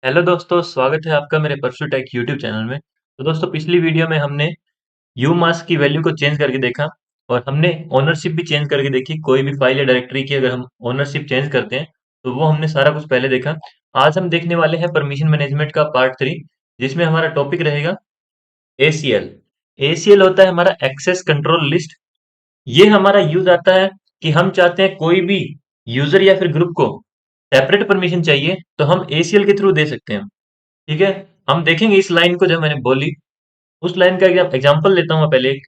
Hello दोस्तों, स्वागत है आपका मेरे परसू टेक यूट्यूब चैनल में। तो दोस्तों, पिछली वीडियो में हमने यू मास्क की वैल्यू को चेंज करके देखा और हमने ओनरशिप भी चेंज करके देखी। कोई भी फाइल या डायरेक्टरी की अगर हम ओनरशिप चेंज करते हैं तो वो हमने सारा कुछ पहले देखा। आज हम देखने वाले हैं परमिशन मैनेजमेंट का पार्ट 3, जिसमें हमारा टॉपिक रहेगा एसीएल। एसीएल होता है हमारा एक्सेस कंट्रोल लिस्ट। ये हमारा यूज आता है कि हम चाहते हैं कोई भी यूजर या फिर ग्रुप को सेपरेट परमिशन चाहिए तो हम एसीएल के थ्रू दे सकते हैं। ठीक है। हम देखेंगे इस लाइन को, जब मैंने बोली उस लाइन का एग्जांपल लेता हूँ मैं पहले एक।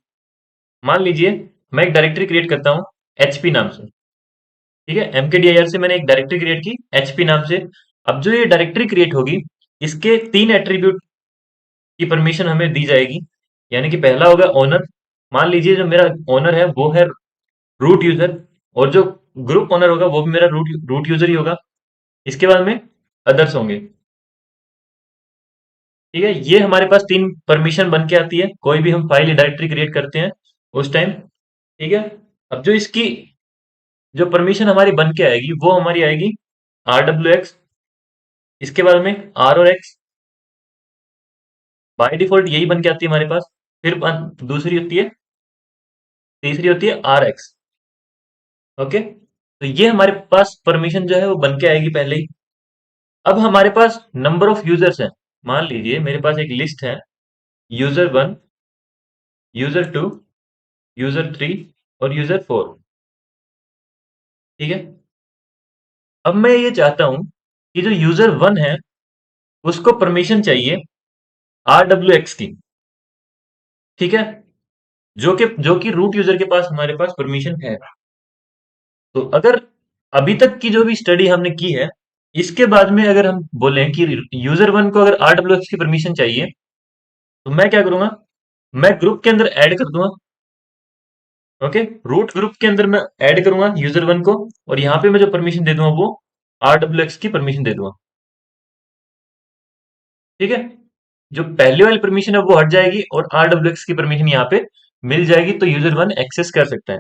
मान लीजिए मैं एक डायरेक्टरी क्रिएट करता हूँ एचपी नाम से। ठीक है, एमकेडीआईआर से मैंने एक डायरेक्टरी क्रिएट की एचपी नाम से। अब जो ये डायरेक्टरी क्रिएट होगी, इसके 3 एट्रीब्यूट की परमिशन हमें दी जाएगी। यानी कि पहला होगा ओनर। मान लीजिए जो मेरा ओनर है वो है रूट यूजर, और जो ग्रुप ओनर होगा वो भी मेरा रूट रूट यूजर ही होगा। इसके बाद में अदर्स होंगे। ठीक है, ये हमारे पास 3 परमिशन बन के आती है कोई भी हम फाइल या डायरेक्टरी क्रिएट करते हैं उस टाइम। ठीक है। अब जो इसकी जो परमिशन हमारी बन के आएगी वो हमारी आएगी RWX। इसके बाद में R और X बाय डिफॉल्ट यही बन के आती है हमारे पास। फिर दूसरी होती है, तीसरी होती है RX। ओके, तो ये हमारे पास परमिशन जो है वो बन के आएगी पहले ही। अब हमारे पास नंबर ऑफ यूजर्स है। मान लीजिए मेरे पास एक लिस्ट है, यूजर 1, यूजर 2, यूजर 3 और यूजर 4। ठीक है। अब मैं ये चाहता हूं कि जो यूजर 1 है उसको परमिशन चाहिए RWX की। ठीक है, जो कि रूट यूजर के पास हमारे पास परमिशन है। तो अगर अभी तक की जो भी स्टडी हमने की है, इसके बाद में अगर हम बोलें कि यूजर 1 को अगर RWX की परमिशन चाहिए तो मैं क्या करूंगा, मैं ग्रुप के अंदर ऐड कर दूंगा। ओके, रूट ग्रुप के अंदर मैं ऐड करूंगा यूजर 1 को, और यहाँ पे मैं जो परमिशन दे दूंगा वो RWX की परमिशन दे दूंगा। ठीक है, जो पहले वाली परमिशन है वो हट जाएगी और RWX की परमिशन यहाँ पे मिल जाएगी, तो यूजर 1 एक्सेस कर सकता है।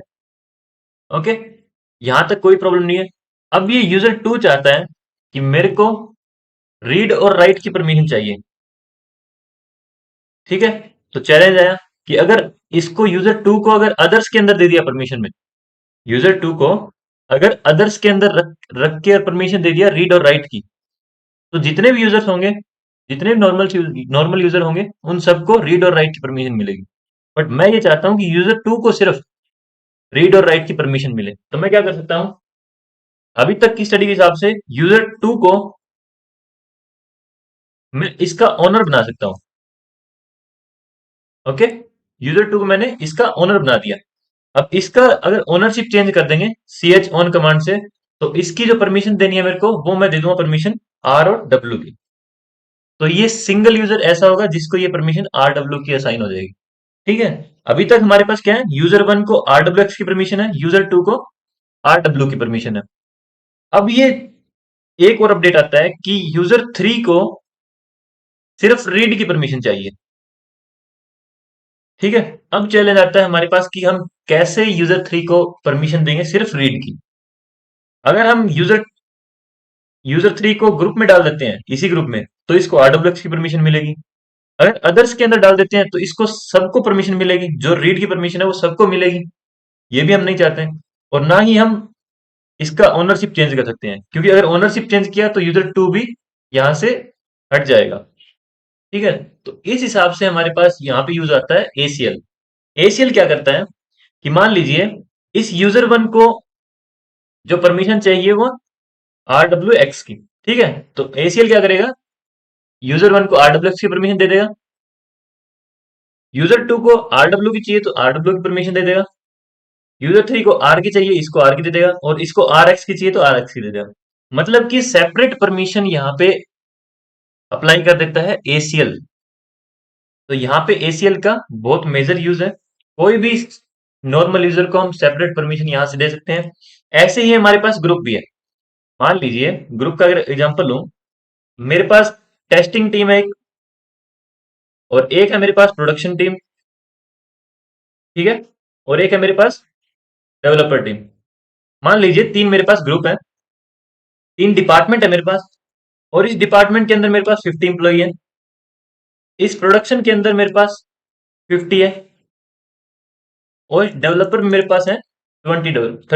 ओके, यहां तक कोई प्रॉब्लम नहीं है। अब ये यूजर 2 चाहता है कि मेरे को रीड और राइट की परमिशन चाहिए। ठीक है, तो चैलेंज आया कि अगर इसको यूजर 2 को अगर अदर्स के अंदर दे दिया परमिशन में, यूजर 2 को अगर अदर्स के अंदर रख के परमिशन दे दिया रीड और राइट की, तो जितने भी यूजर्स होंगे, जितने भी नॉर्मल यूजर होंगे, उन सबको रीड और राइट की परमिशन मिलेगी। बट मैं ये चाहता हूं कि यूजर 2 को सिर्फ रीड और राइट की परमिशन मिले। तो मैं क्या कर सकता हूं, अभी तक की स्टडी के हिसाब से यूजर 2 को मैं इसका ओनर बना सकता हूं। ओके, यूजर 2 को मैंने इसका ओनर बना दिया। अब इसका अगर ओनरशिप चेंज कर देंगे ch on कमांड से, तो इसकी जो परमिशन देनी है मेरे को वो मैं दे दूंगा परमिशन R और W की। तो ये सिंगल यूजर ऐसा होगा जिसको ये परमिशन RW की असाइन हो जाएगी। ठीक है, अभी तक हमारे पास क्या है, यूजर 1 को RWX की परमिशन है, यूजर 2 को RW की परमिशन है। अब ये एक और अपडेट आता है कि यूजर 3 को सिर्फ रीड की परमिशन चाहिए। ठीक है, अब चैलेंज आता है हमारे पास कि हम कैसे यूजर 3 को परमिशन देंगे सिर्फ रीड की। अगर हम यूजर 3 को ग्रुप में डाल देते हैं इसी ग्रुप में, तो इसको RWX की परमिशन मिलेगी। अगर अदर्स के अंदर डाल देते हैं तो इसको सबको परमिशन मिलेगी, जो रीड की परमिशन है वो सबको मिलेगी। ये भी हम नहीं चाहते हैं। और ना ही हम इसका ओनरशिप चेंज कर सकते हैं, क्योंकि अगर ओनरशिप चेंज किया तो यूजर 2 भी यहां से हट जाएगा। ठीक है, तो इस हिसाब से हमारे पास यहाँ पे यूज आता है एसीएल। एसीएल क्या करता है कि मान लीजिए इस यूजर 1 को जो परमिशन चाहिए वो RWX की। ठीक है, तो एसीएल क्या करेगा, यूजर 1 को RWX की परमिशन दे देगा, यूजर 2 को RW की चाहिए तो RW की परमिशन दे देगा, यूजर 3 को R की चाहिए इसको R की दे देगा, और इसको RX की चाहिए तो RX की दे देगा। मतलब कि सेपरेट परमिशन यहाँ पे अप्लाई कर देता है एसीएल। तो यहाँ पे एसीएल का बहुत मेजर यूज है। कोई भी नॉर्मल यूजर को हम सेपरेट परमिशन यहाँ से दे सकते हैं। ऐसे ही हमारे पास ग्रुप भी है। मान लीजिए ग्रुप का अगर एग्जांपल लूं, मेरे पास टेस्टिंग टीम है एक, और एक है मेरे पास प्रोडक्शन टीम। ठीक है, और एक है मेरे पास डेवलपर टीम। मान लीजिए 3 मेरे पास ग्रुप है, 3 डिपार्टमेंट है मेरे पास, और इस डिपार्टमेंट के अंदर मेरे पास 50 एम्प्लॉई है, इस प्रोडक्शन के अंदर मेरे पास 50 है, और डेवलपर मेरे पास है 30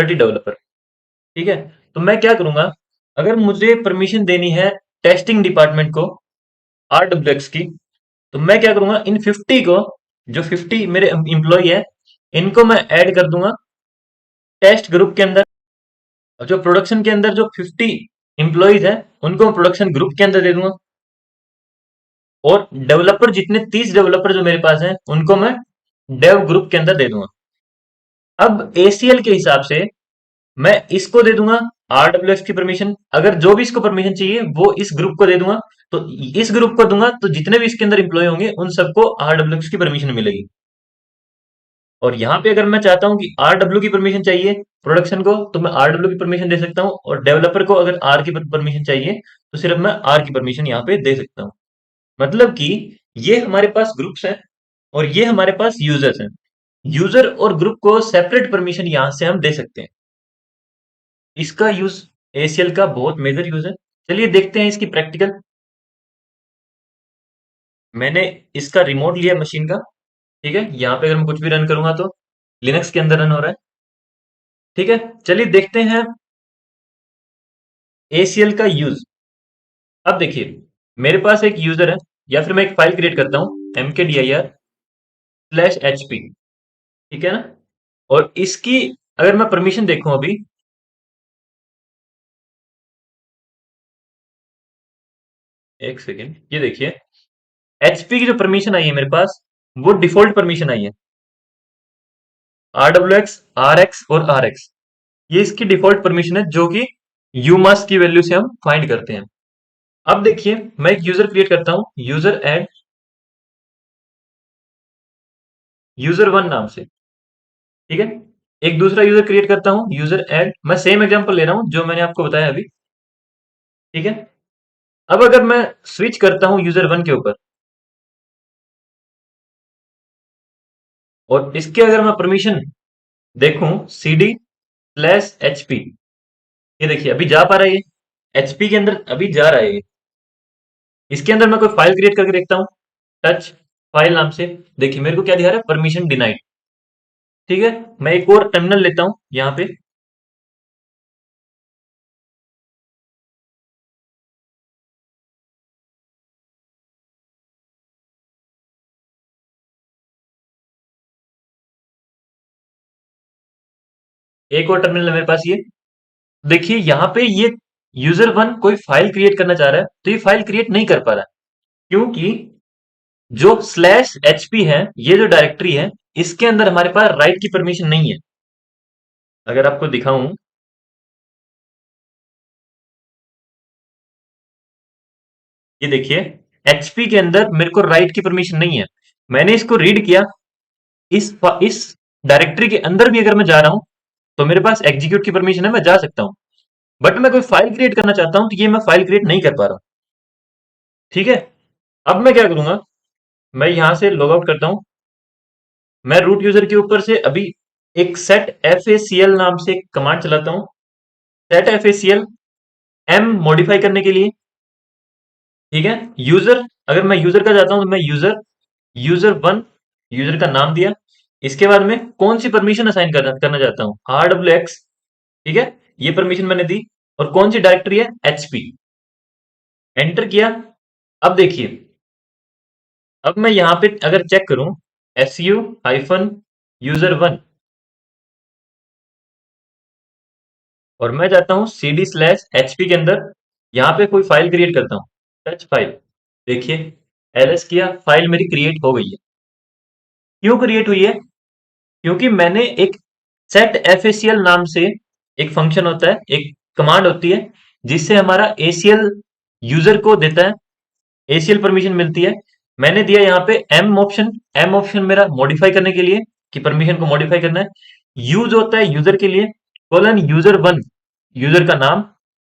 डेवलपर। ठीक है, तो मैं क्या करूंगा, अगर मुझे परमिशन देनी है टेस्टिंग डिपार्टमेंट को RWX की, तो मैं क्या करूंगा, इन 50 को, जो 50 मेरे एम्प्लॉय है, इनको मैं ऐड कर दूंगा टेस्ट ग्रुप के अंदर। और जो प्रोडक्शन के अंदर जो 50 एम्प्लॉयज है, उनको मैं प्रोडक्शन ग्रुप के अंदर दे दूंगा। और डेवलपर, जितने 30 डेवलपर जो मेरे पास हैं, उनको मैं डेव ग्रुप के अंदर दे दूंगा। अब ACL के हिसाब से मैं इसको दे दूंगा RWX की परमिशन। अगर जो भी इसको परमिशन चाहिए वो इस ग्रुप को दे दूंगा। तो इस ग्रुप को दूंगा तो जितने भी इसके अंदर इंप्लॉय होंगे उन सबको RWX की परमिशन मिलेगी। और यहाँ पे अगर मैं चाहता हूँ कि RW की परमिशन चाहिए प्रोडक्शन को, तो मैं RW की परमिशन दे सकता हूँ। और डेवलपर को अगर R की परमिशन चाहिए तो सिर्फ मैं R की परमिशन यहाँ पे दे सकता हूँ। मतलब कि ये हमारे पास ग्रुप्स हैं और ये हमारे पास यूजर्स हैं। यूजर और ग्रुप को सेपरेट परमिशन यहाँ से हम दे सकते हैं। इसका यूज ACL का बहुत मेजर यूज है। चलिए देखते हैं इसकी प्रैक्टिकल। मैंने इसका रिमोट लिया मशीन का। ठीक है, यहाँ पे अगर मैं कुछ भी रन करूंगा तो लिनक्स के अंदर रन हो रहा है। ठीक है, चलिए देखते हैं ACL का यूज। अब देखिए, मेरे पास एक यूजर है, या फिर मैं एक फाइल क्रिएट करता हूँ mkdir/hp। ठीक है ना, और इसकी अगर मैं परमिशन देखूं अभी, एक सेकेंड, ये देखिए, HP की जो परमिशन आई है मेरे पास, वो डिफॉल्ट परमिशन आई है। RWX, RX और RX, ये इसकी डिफॉल्ट परमिशन है जो कि यूमास की वैल्यू से हम फाइंड करते हैं। अब देखिए, मैं एक यूजर क्रिएट करता हूं, यूजर एड user1 नाम से। ठीक है, एक दूसरा यूजर क्रिएट करता हूं, यूजर एड, मैं सेम एग्जांपल ले रहा हूं जो मैंने आपको बताया अभी। ठीक है, अब अगर मैं स्विच करता हूं यूजर1 के ऊपर, और इसके अगर मैं परमिशन देखूं CD/HP, ये देखिए अभी जा पा रहा है, ये HP के अंदर अभी जा रहा है ये। इसके अंदर मैं कोई फाइल क्रिएट करके देखता हूँ, टच फाइल नाम से। देखिए मेरे को क्या दिखा रहा है, परमिशन डिनाइड। ठीक है, मैं एक और टर्मिनल लेता हूं यहाँ पे। एक और टर्मिनल है मेरे पास ये। देखिए यहाँ पे ये यूजर1 कोई फाइल क्रिएट करना चाह रहा है, तो ये फाइल क्रिएट नहीं कर पा रहा है, क्योंकि जो /HP है, ये जो डायरेक्टरी है, इसके अंदर हमारे पास राइट की परमिशन नहीं है। अगर आपको दिखाऊं, ये देखिए, HP के अंदर मेरे को राइट की परमिशन नहीं है। मैंने इसको रीड किया, इस डायरेक्टरी के अंदर भी अगर मैं जा रहा हूं तो मेरे पास एग्जीक्यूट की परमिशन है, मैं जा सकता हूं। बट मैं कोई फाइल क्रिएट करना चाहता हूं तो ये मैं फाइल क्रिएट नहीं कर पा रहा हूं। ठीक है, अब मैं क्या करूंगा, मैं यहां से लॉग आउट करता हूं। मैं रूट यूजर के ऊपर से अभी एक सेट FACL नाम से एक कमांड चलाता हूं। सेट FACL M मॉडिफाई करने के लिए। ठीक है, यूजर, अगर मैं यूजर का जाता हूं तो मैं यूजर1 यूजर का नाम दिया। इसके बाद में कौन सी परमिशन असाइन करना चाहता हूं, RWX। ठीक है, ये परमिशन मैंने दी। और कौन सी डायरेक्टरी है, HP। एंटर किया। अब देखिए, अब मैं यहां पे अगर चेक करूं, SU-user1, और मैं जाता हूं CD/HP के अंदर, यहां पे कोई फाइल क्रिएट करता हूं, टच फाइल। देखिए, LS किया, फाइल मेरी क्रिएट हो गई है। क्यों क्रिएट हुई है, क्योंकि मैंने एक सेट FACL नाम से एक फंक्शन होता है, एक कमांड होती है, जिससे हमारा ACL यूजर को देता है, ACL परमिशन मिलती है। मैंने दिया यहाँ पे M ऑप्शन मेरा मॉडिफाई करने के लिए, कि परमिशन को मॉडिफाई करना है। यूज होता है यूजर के लिए, कोलन यूजर1, यूजर का नाम।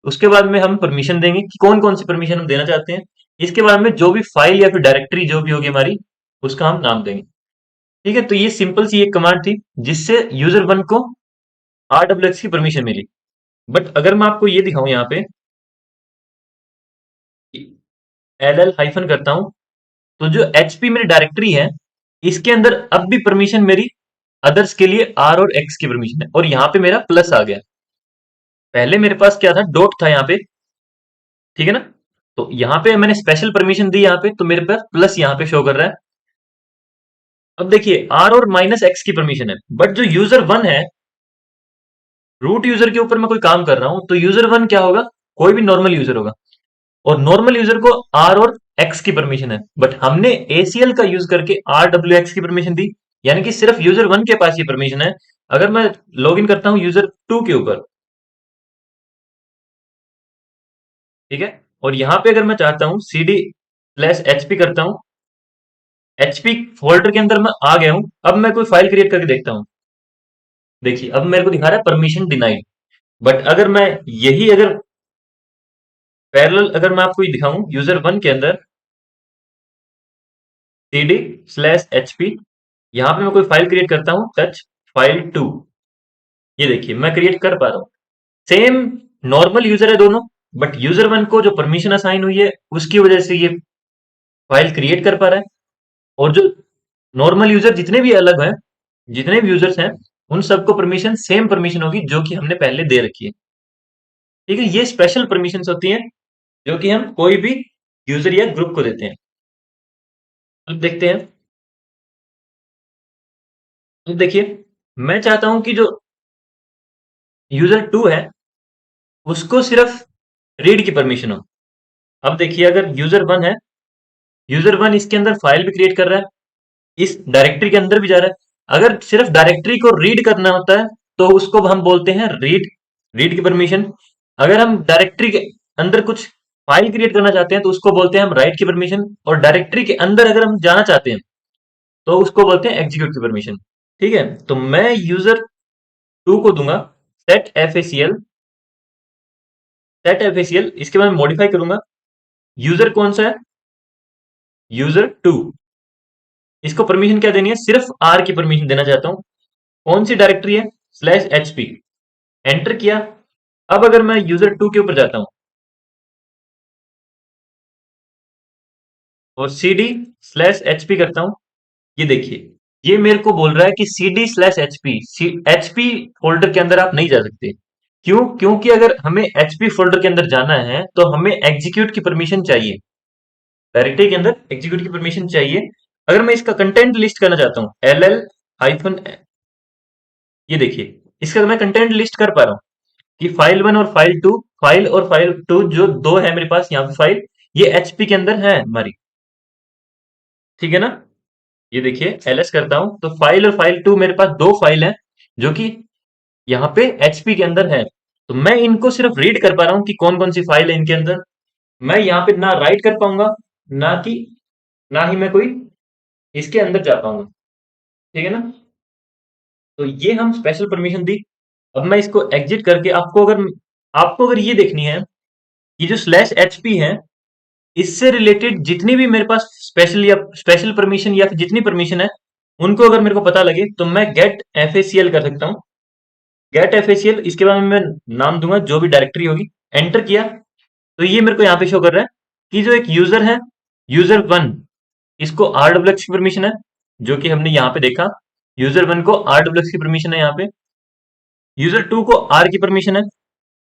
उसके बाद में हम परमिशन देंगे कि कौन कौन सी परमिशन हम देना चाहते हैं। इसके बाद में जो भी फाइल या फिर डायरेक्टरी जो भी होगी हमारी, उसका हम नाम देंगे। ठीक है, तो ये सिंपल सी एक कमांड थी जिससे यूजर1 को RWX की परमिशन मिली। बट अगर मैं आपको ये दिखाऊं यहाँ पे, ll हाइफन करता हूं, तो जो एचपी मेरी डायरेक्टरी है, इसके अंदर अब भी परमिशन मेरी अदर्स के लिए आर और एक्स की परमिशन है, और यहाँ पे मेरा प्लस आ गया। पहले मेरे पास क्या था, डॉट था यहाँ पे, ठीक है ना। तो यहाँ पे मैंने स्पेशल परमिशन दी यहाँ पे, तो मेरे पास प्लस यहाँ पे शो कर रहा है। अब देखिए आर और माइनस एक्स की परमिशन है, बट जो यूजर वन है, रूट यूजर के ऊपर मैं कोई काम कर रहा हूं, तो यूजर वन क्या होगा, कोई भी नॉर्मल यूजर होगा, और नॉर्मल यूजर को आर और एक्स की परमिशन है, बट हमने एसीएल का यूज करके आर डब्ल्यू एक्स की परमिशन दी, यानी कि सिर्फ यूजर वन के पास ये परमिशन है। अगर मैं लॉग इन करता हूं यूजर टू के ऊपर, ठीक है, और यहां पे अगर मैं चाहता हूं सी डी स्लैश एचपी करता हूं, एचपी फोल्डर के अंदर मैं आ गया हूं, अब मैं कोई फाइल क्रिएट करके देखता हूं। देखिए अब मेरे को दिखा रहा है परमिशन डिनाइड, बट अगर मैं यही अगर पैरेलल अगर मैं आपको ये दिखाऊं यूजर वन के अंदर सी डी स्लैश एचपी, यहां पे मैं कोई फाइल क्रिएट करता हूं टच फाइल टू, ये देखिए मैं क्रिएट कर पा रहा हूं। सेम नॉर्मल यूजर है दोनों, बट यूजर वन को जो परमिशन असाइन हुई है उसकी वजह से ये फाइल क्रिएट कर पा रहा है, और जो नॉर्मल यूजर जितने भी अलग हैं, जितने भी यूजर्स हैं, उन सबको परमिशन सेम परमिशन होगी जो कि हमने पहले दे रखी है। ठीक है, ये स्पेशल परमिशन होती हैं जो कि हम कोई भी यूजर या ग्रुप को देते हैं। अब देखते हैं, अब देखिए मैं चाहता हूं कि जो यूजर टू है उसको सिर्फ रीड की परमिशन हो। अब देखिए अगर यूजर वन है, यूजर वन इसके अंदर फाइल भी क्रिएट कर रहा है, इस डायरेक्टरी के अंदर भी जा रहा है, अगर सिर्फ डायरेक्टरी को रीड करना होता है तो उसको हम बोलते हैं रीड, रीड की परमिशन। अगर हम डायरेक्टरी के अंदर कुछ फाइल क्रिएट करना चाहते हैं तो उसको बोलते हैं हम राइट की परमिशन, और डायरेक्टरी के अंदर अगर हम जाना चाहते हैं तो उसको बोलते हैं एग्जीक्यूट की परमिशन। ठीक है, तो मैं यूजर टू को दूंगा set F A C L, set F A C L, इसके बाद मॉडिफाई करूंगा, यूजर कौन सा है, यूजर टू, इसको परमिशन क्या देनी है, सिर्फ आर की परमिशन देना चाहता हूं। कौन सी डायरेक्टरी है, स्लैश एचपी, एंटर किया। अब अगर मैं यूजर टू के ऊपर जाता हूं और सी डी स्लैश एचपी करता हूं, ये देखिए ये मेरे को बोल रहा है कि C D slash HP, HP folder के अंदर आप नहीं जा सकते। क्यों, क्योंकि अगर हमें एचपी फोल्डर के अंदर जाना है तो हमें एग्जीक्यूट की परमिशन चाहिए, डायरेक्टरी के अंदर एग्जीक्यूट की परमिशन चाहिए। अगर मैं इसका कंटेंट लिस्ट करना चाहता हूँ एल एल हाइफन, ये देखिए इसका मैं कंटेंट लिस्ट कर पा रहा हूँ कि फाइल वन और फाइल टू, फाइल और फाइल टू जो दो है मेरे पास यहाँ पे फाइल, ये एचपी के अंदर है हमारी, ठीक है ना। ये देखिए एलएस करता हूं तो फाइल और फाइल टू मेरे पास दो फाइल हैं जो कि यहाँ पे एचपी के अंदर है, तो मैं इनको सिर्फ रीड कर पा रहा हूँ कि कौन कौन सी फाइल है इनके अंदर। मैं यहाँ पे ना राइट कर पाऊंगा, ना कि ना ही मैं कोई इसके अंदर जा पाऊंगा, ठीक है ना। तो ये हम स्पेशल परमिशन दी। अब मैं इसको एग्जिट करके आपको अगर ये देखनी है, ये जो स्लैश एचपी है, इससे रिलेटेड जितनी भी मेरे पास स्पेशल परमिशन या फिर जितनी परमिशन है, उनको अगर मेरे को पता लगे तो मैं गेट एफ कर सकता हूँ। गेट एफ इसके बाद में मैं नाम दूंगा जो भी डायरेक्टरी होगी, एंटर किया, तो ये मेरे को यहाँ पे शो कर रहा है कि जो एक यूजर है, यूजर वन, इसको आर डब्ल्यू एक्स की परमिशन है, जो कि हमने यहाँ पे देखा, यूजर वन को आर डब्ल्यू एक्स की परमिशन है यहाँ पे, यूजर टू को आर की परमिशन है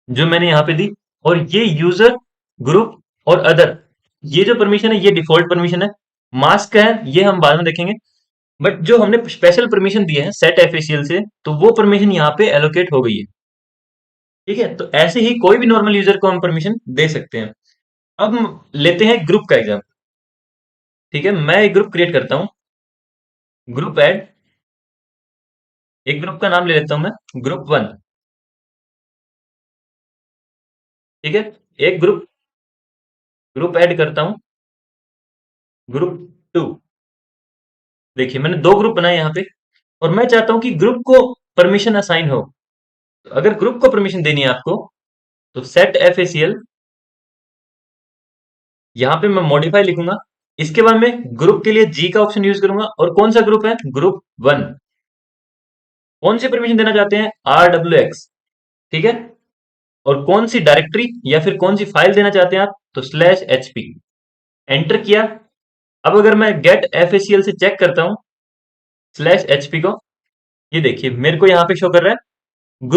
जो मैंने यहाँ पे दी, और ये यूजर ग्रुप और अदर, ये जो परमिशन है ये डिफॉल्ट परमिशन है। मास्क है ये हम बाद में देखेंगे, बट जो हमने स्पेशल परमिशन दी है सेट एफएसीएल से, तो वो परमिशन यहाँ पे एलोकेट हो गई है। ठीक है, तो ऐसे ही कोई भी नॉर्मल यूजर को हम परमिशन दे सकते हैं। अब हम लेते हैं ग्रुप का एग्जाम। ठीक है, मैं एक ग्रुप क्रिएट करता हूँ, ग्रुप ऐड, एक ग्रुप का नाम ले लेता हूं मैं, ग्रुप वन। ठीक है, एक ग्रुप ग्रुप ऐड करता हूं, ग्रुप टू। देखिए मैंने दो ग्रुप बनाए यहाँ पे, और मैं चाहता हूं कि ग्रुप को परमिशन असाइन हो। तो अगर ग्रुप को परमिशन देनी है आपको, तो set F A C L, यहाँ पे मैं मॉडिफाई लिखूंगा, इसके बाद में ग्रुप के लिए जी का ऑप्शन यूज करूंगा, और कौन सा ग्रुप है, ग्रुप वन। कौन सी परमिशन देना चाहते हैं, आर डब्ल्यू एक्स, ठीक है, और कौन सी डायरेक्टरी या फिर कौन सी फाइल देना चाहते हैं आप, तो स्लैश एचपी। एंटर किया। अब अगर मैं गेट एफएसीएल से चेक करता हूं स्लैश एचपी को, ये देखिए मेरे को यहाँ पे शो कर रहा है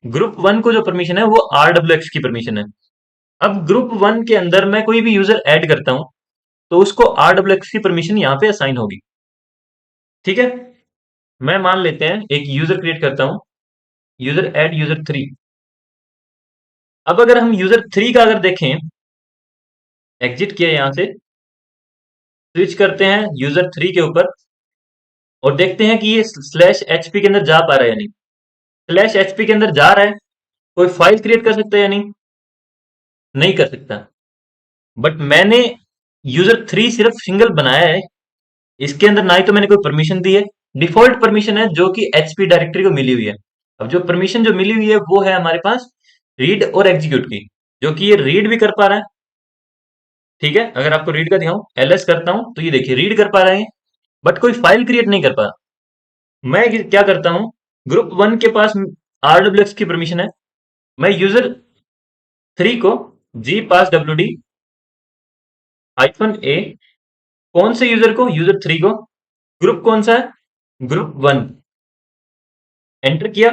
ग्रुप वन को जो परमिशन है वो RWX की परमिशन है। अब ग्रुप वन के अंदर मैं कोई भी यूजर ऐड करता हूं तो उसको RWX की परमिशन यहाँ पे असाइन होगी। ठीक है, मैं मान लेते हैं एक यूजर क्रिएट करता हूं, यूजर ऐड यूजर 3। अब अगर हम यूजर 3 का अगर देखें, एग्जिट किया यहां से, स्विच करते हैं यूजर 3 के ऊपर और देखते हैं कि ये स्लैश एचपी के अंदर जा पा रहा है या नहीं। स्लैश एचपी के अंदर जा रहा है, कोई फाइल क्रिएट कर सकता है या नहीं? नहीं कर सकता। बट मैंने यूजर 3 सिर्फ सिंगल बनाया है, इसके अंदर ना ही तो मैंने कोई परमिशन दी है, डिफॉल्ट परमिशन है जो कि एचपी डायरेक्टरी को मिली हुई है। अब जो परमिशन जो मिली हुई है वो है हमारे पास रीड और एग्जीक्यूट की, जो कि ये रीड भी कर पा रहा है। ठीक है, अगर आपको रीड का दिखाऊं, एलएस करता हूं तो ये देखिए रीड कर पा रहे हैं, बट कोई फाइल क्रिएट नहीं कर पा रहा। मैं क्या करता हूं, ग्रुप वन के पास RWX की परमिशन है, मैं यूजर 3 को जी पास WD -A, कौन से यूजर को? यूजर 3 को। ग्रुप कौन सा है? Group one. एंटर किया,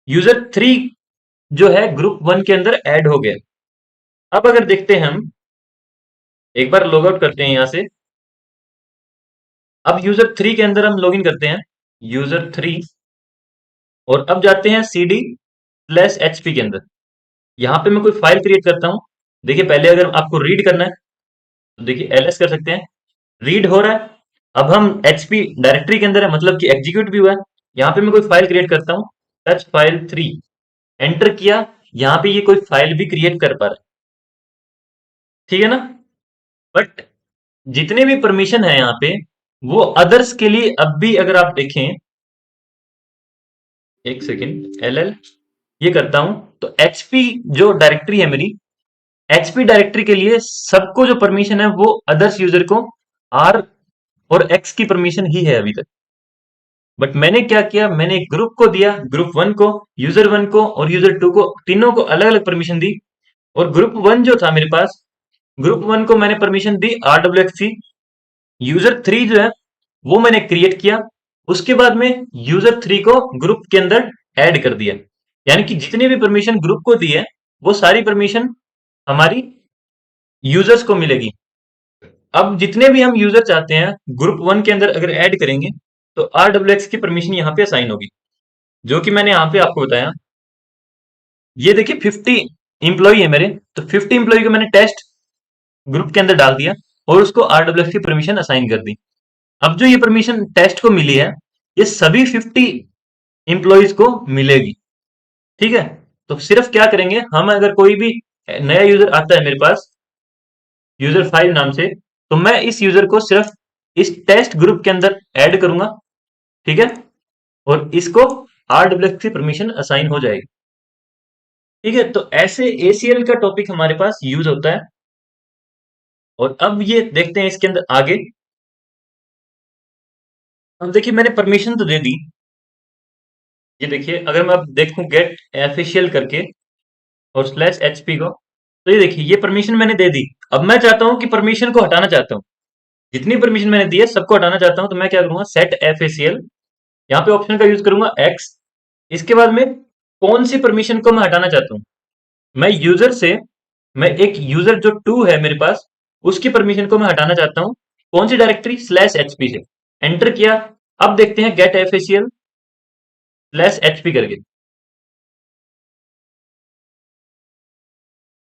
यूजर 3 जो है ग्रुप वन के अंदर ऐड हो गया। अब अगर देखते हैं हम, एक बार लॉग आउट करते हैं यहां से। अब यूजर 3 के अंदर हम लॉगिन करते हैं, यूजर 3, और अब जाते हैं CD स्लैश एचपी के अंदर। यहां पे मैं कोई फाइल क्रिएट करता हूं। देखिए पहले अगर आपको रीड करना है तो देखिए एलएस कर सकते हैं, रीड हो रहा है। अब हम एचपी डायरेक्टरी के अंदर है, मतलब कि एग्जीक्यूट भी हुआ है। यहाँ पे मैं कोई फाइल क्रिएट करता हूँ, टच फाइल 3, एंटर किया, यहाँ पे ये कोई फाइल भी क्रिएट कर पा रहा है। ठीक है ना? बट जितने भी परमिशन है यहाँ पे वो अदर्स के लिए अब भी अगर आप देखें, एक सेकेंड, LL ये करता हूं तो एचपी जो डायरेक्टरी है मेरी, एचपी डायरेक्टरी के लिए सबको जो परमिशन है वो अदर्स यूजर को आर और एक्स की परमिशन ही है अभी तक। बट मैंने क्या किया, मैंने एक ग्रुप को दिया, ग्रुप वन को, यूजर वन को और यूजर टू को, तीनों को अलग अलग परमिशन दी। और ग्रुप वन जो था मेरे पास, ग्रुप वन को मैंने परमिशन दी RWX की। यूजर 3 जो है वो मैंने क्रिएट किया, उसके बाद में यूजर 3 को ग्रुप के अंदर ऐड कर दिया। यानी कि जितनी भी परमिशन ग्रुप को दी है वो सारी परमिशन हमारी यूजर्स को मिलेगी। अब जितने भी हम यूजर चाहते हैं ग्रुप वन के अंदर अगर ऐड करेंगे तो RWX की परमिशन यहाँ पे असाइन होगी, जो कि मैंने यहाँ पे आपको बताया। ये देखिए 50 इंप्लॉई है मेरे, तो 50 इंप्लॉई को मैंने टेस्ट ग्रुप के अंदर डाल दिया और उसको RWX की परमिशन असाइन कर दी। अब जो ये परमिशन टेस्ट को मिली है ये सभी 50 इंप्लॉइज को मिलेगी। ठीक है, तो सिर्फ क्या करेंगे हम, अगर कोई भी नया यूजर आता है मेरे पास यूजर 5 नाम से, तो मैं इस यूजर को सिर्फ इस टेस्ट ग्रुप के अंदर ऐड करूंगा। ठीक है, और इसको RWX की परमिशन असाइन हो जाएगी। ठीक है, तो ऐसे ACL का टॉपिक हमारे पास यूज होता है। और अब ये देखते हैं इसके अंदर आगे। अब देखिए मैंने परमिशन तो दे दी, ये देखिए अगर मैं अब देखूं गेट ऑफिशियल करके और स्लैश एचपी को, तो ये देखिए ये परमिशन मैंने दे दी। अब मैं चाहता हूं कि परमिशन को हटाना चाहता हूं, जितनी परमिशन मैंने दी है सबको हटाना चाहता हूं, तो मैं क्या करूंगा, सेट FACL, यहाँ पे ऑप्शन का यूज करूंगा X। इसके बाद में कौन सी परमिशन को मैं हटाना चाहता हूं, मैं यूजर से, मैं एक यूजर जो 2 है मेरे पास उसकी परमिशन को मैं हटाना चाहता हूं। कौन सी डायरेक्टरी? स्लैश एचपी से। एंटर किया, अब देखते हैं गेट FACL स्लैश एचपी करके,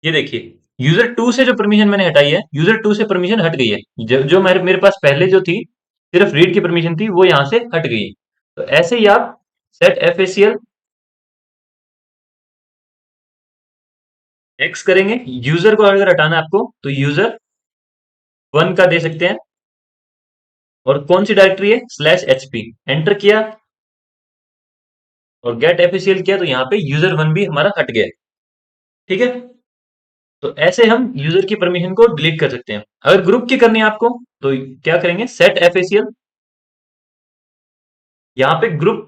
ये देखिए यूजर 2 से जो परमिशन मैंने हटाई है, यूजर 2 से परमिशन हट गई है। जो मेरे पास पहले जो थी सिर्फ रीड की परमिशन थी वो यहां से हट गई है। तो ऐसे ही आप सेट FACL एक्स करेंगे, यूजर को अगर हटाना है आपको तो यूजर वन का दे सकते हैं, और कौन सी डायरेक्टरी है? Slash HP. एंटर किया और गेट FACL किया तो यहाँ पे यूजर वन भी हमारा हट गया। ठीक है, तो ऐसे हम यूजर की परमिशन को डिलीट कर सकते हैं। अगर ग्रुप की करनी है आपको तो क्या करेंगे, सेट FACL, यहाँ पे ग्रुप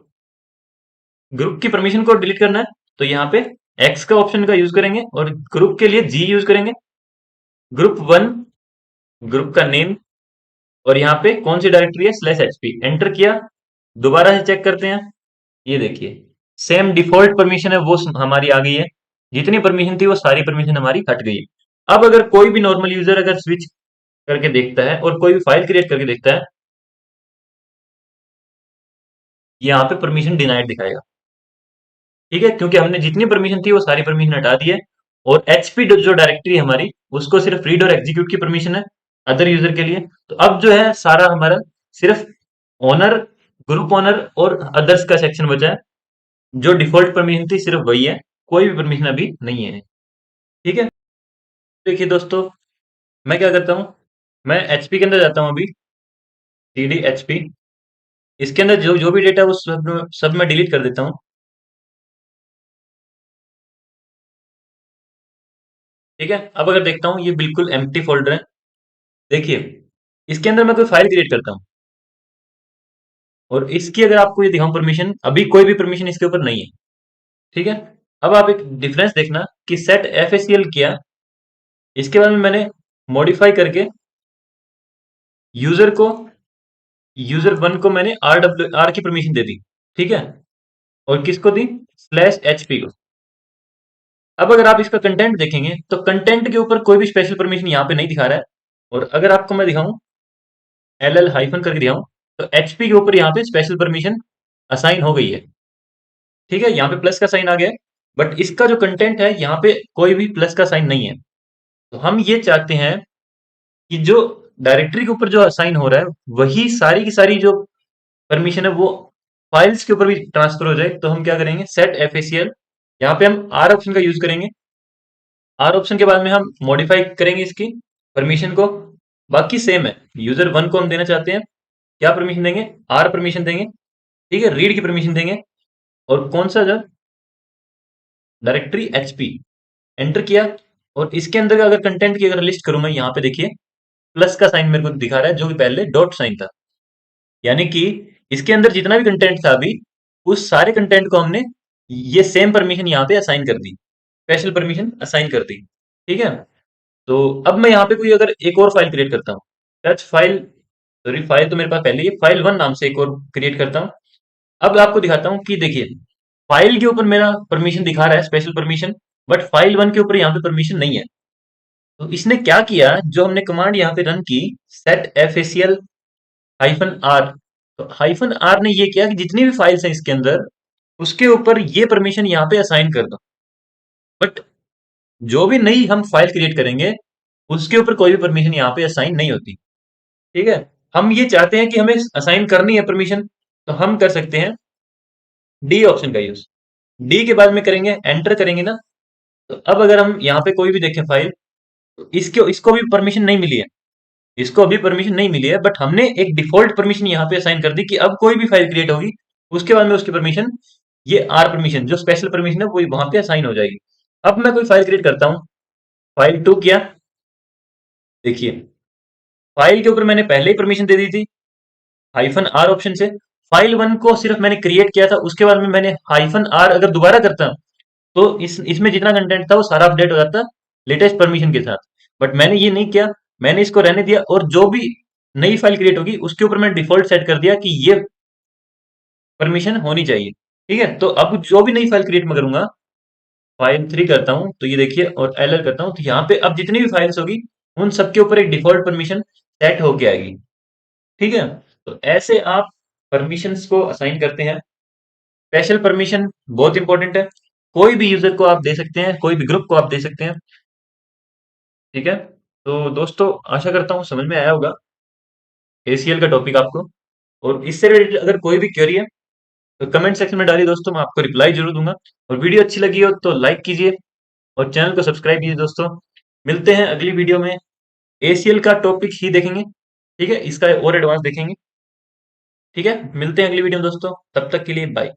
ग्रुप की परमिशन को डिलीट करना है तो यहाँ पे एक्स का ऑप्शन का यूज करेंगे और ग्रुप के लिए जी यूज करेंगे। ग्रुप वन ग्रुप का नेम, और यहाँ पे कौन सी डायरेक्टरी है, स्लैश एचपी, एंटर किया। दोबारा से चेक करते हैं, ये देखिए सेम डिफॉल्ट परमिशन है वो हमारी आ गई है। जितनी परमिशन थी वो सारी परमिशन हमारी हट गई है। अब अगर कोई भी नॉर्मल यूजर अगर स्विच करके देखता है और कोई भी फाइल क्रिएट करके देखता है, यहाँ पे परमिशन डिनाइड दिखाएगा। ठीक है, क्योंकि हमने जितनी परमिशन थी वो सारी परमिशन हटा दी है। और एचपी जो डायरेक्टरी है हमारी, उसको सिर्फ रीड और एग्जीक्यूट की परमिशन है अदर यूजर के लिए। तो अब जो है सारा हमारा सिर्फ ओनर, ग्रुप ओनर और अदर्स का सेक्शन बचा है। जो डिफॉल्ट परमिशन थी सिर्फ वही है, कोई भी परमिशन अभी नहीं है। ठीक है, देखिए दोस्तों, मैं क्या करता हूँ, मैं एचपी के अंदर जाता हूँ अभी, सीडी एचपी। इसके अंदर जो जो भी डेटा है वो सब मैं डिलीट कर देता हूँ। ठीक है, अब अगर देखता हूँ ये बिल्कुल एम्प्टी फोल्डर है। देखिए, इसके अंदर मैं कोई फाइल क्रिएट करता हूँ, और इसकी अगर आपको ये दिखाऊं परमिशन, अभी कोई भी परमिशन इसके ऊपर नहीं है। ठीक है, अब आप एक डिफरेंस देखना कि सेट एफएसीएल किया, इसके बाद में मैंने मॉडिफाई करके यूजर को, यूजर वन को मैंने आर की परमिशन दे दी। ठीक है, और किसको दी, स्लैश एचपी को। अब अगर आप इसका कंटेंट देखेंगे तो कंटेंट के ऊपर कोई भी स्पेशल परमिशन यहाँ पे नहीं दिखा रहा है। और अगर आपको मैं दिखाऊं, एल एल हाइफन करके दिखाऊं, तो एचपी के ऊपर यहाँ पे स्पेशल परमिशन असाइन हो गई है। ठीक है, यहाँ पे प्लस का साइन आ गया है, बट इसका जो कंटेंट है यहाँ पे कोई भी प्लस का साइन नहीं है। तो हम ये चाहते हैं कि जो डायरेक्टरी के ऊपर जो असाइन हो रहा है, वही सारी की सारी जो परमिशन है वो फाइल्स के ऊपर भी ट्रांसफर हो जाए। तो हम क्या करेंगे, सेट एफएसीएल, यहाँ पे हम आर ऑप्शन का यूज करेंगे। आर ऑप्शन के बाद में हम मॉडिफाई करेंगे इसकी परमिशन को। बाकी सेम है, यूजर वन को हम देना चाहते हैं, क्या परमिशन देंगे, आर परमिशन देंगे। ठीक है, रीड की परमिशन देंगे, और कौन सा जो डायरेक्टरी एचपी, एंटर किया। और इसके अंदर का अगर कंटेंट की अगर लिस्ट करूं मैं, यहाँ पे देखिए प्लस का साइन मेरे को दिखा रहा है, जो कि पहले डॉट साइन था। यानी कि इसके अंदर जितना भी कंटेंट था अभी, उस सारे कंटेंट को हमने ये सेम परमिशन यहाँ पे असाइन कर दी, स्पेशल परमिशन असाइन कर दी। ठीक है, तो अब मैं यहाँ पे कोई अगर एक और फाइल क्रिएट करता हूँ, टच फाइल, सॉरी फाइल तो मेरे पास पहले ही है, फाइल वन नाम से एक और क्रिएट करता हूँ। अब आपको दिखाता हूँ कि देखिए, फाइल के ऊपर मेरा परमिशन दिखा रहा है, special permission, but file one के ऊपर यहाँ पे परमिशन नहीं है। तो इसने क्या किया, जो हमने कमांड यहाँ पे रन की, सेट एफएसीएल हाइफन आर, तो हाइफन आर ने ये किया कि जितनी भी फाइल्स हैं इसके अंदर, उसके ऊपर ये परमिशन यहाँ पे असाइन कर दो। बट जो भी नई हम फाइल क्रिएट करेंगे, उसके ऊपर कोई भी परमिशन यहाँ पे असाइन नहीं होती। ठीक है, हम ये चाहते हैं कि हमें असाइन करनी है परमिशन, तो हम कर सकते हैं डी ऑप्शन का यूज। डी के बाद में करेंगे, एंटर करेंगे ना, तो अब अगर हम यहाँ पे कोई भी देखें फाइल, तो इसको इसको भी परमिशन नहीं मिली है, इसको अभी परमिशन नहीं मिली है, बट हमने एक डिफॉल्ट परमिशन यहाँ पे असाइन कर दी कि अब कोई भी फाइल क्रिएट होगी, उसके बाद में उसकी परमिशन, ये आर परमिशन जो स्पेशल परमिशन है वो वहां पे असाइन हो जाएगी। अब मैं कोई फाइल क्रिएट करता हूँ, फाइल टू किया, देखिए फाइल के ऊपर मैंने पहले ही परमिशन दे दी थी हाइफन आर ऑप्शन से। फाइल वन को सिर्फ मैंने क्रिएट किया था, उसके बाद में मैंने हाइफन आर अगर दोबारा करता तो इसमें जितना कंटेंट था वो सारा अपडेट हो जाता लेटेस्ट परमिशन के साथ। बट मैंने ये नहीं किया, मैंने इसको रहने दिया, और जो भी नई फाइल क्रिएट होगी उसके ऊपर मैंने डिफॉल्ट सेट कर दिया कि ये परमिशन होनी चाहिए। ठीक है, तो अब जो भी नई फाइल क्रिएट मैं करूंगा, फाइल थ्री करता हूं तो ये देखिए, और एल एल करता हूं, तो यहाँ पे अब जितनी भी फाइल्स होगी उन सबके ऊपर एक डिफॉल्ट परमिशन सेट होके आएगी। ठीक है, तो ऐसे आप परमिशंस को असाइन करते हैं। स्पेशल परमिशन बहुत इंपॉर्टेंट है, कोई भी यूजर को आप दे सकते हैं, कोई भी ग्रुप को आप दे सकते हैं। ठीक है, तो दोस्तों आशा करता हूँ समझ में आया होगा एसीएल का टॉपिक आपको। और इससे रिलेटेड अगर कोई भी क्वेरी है तो कमेंट सेक्शन में डालिए दोस्तों, मैं आपको रिप्लाई जरूर दूंगा। और वीडियो अच्छी लगी हो तो लाइक कीजिए, और चैनल को सब्सक्राइब कीजिए दोस्तों। मिलते हैं अगली वीडियो में, एसीएल का टॉपिक ही देखेंगे। ठीक है, इसका और एडवांस देखेंगे। ठीक है, मिलते हैं अगली वीडियो में दोस्तों, तब तक के लिए बाय।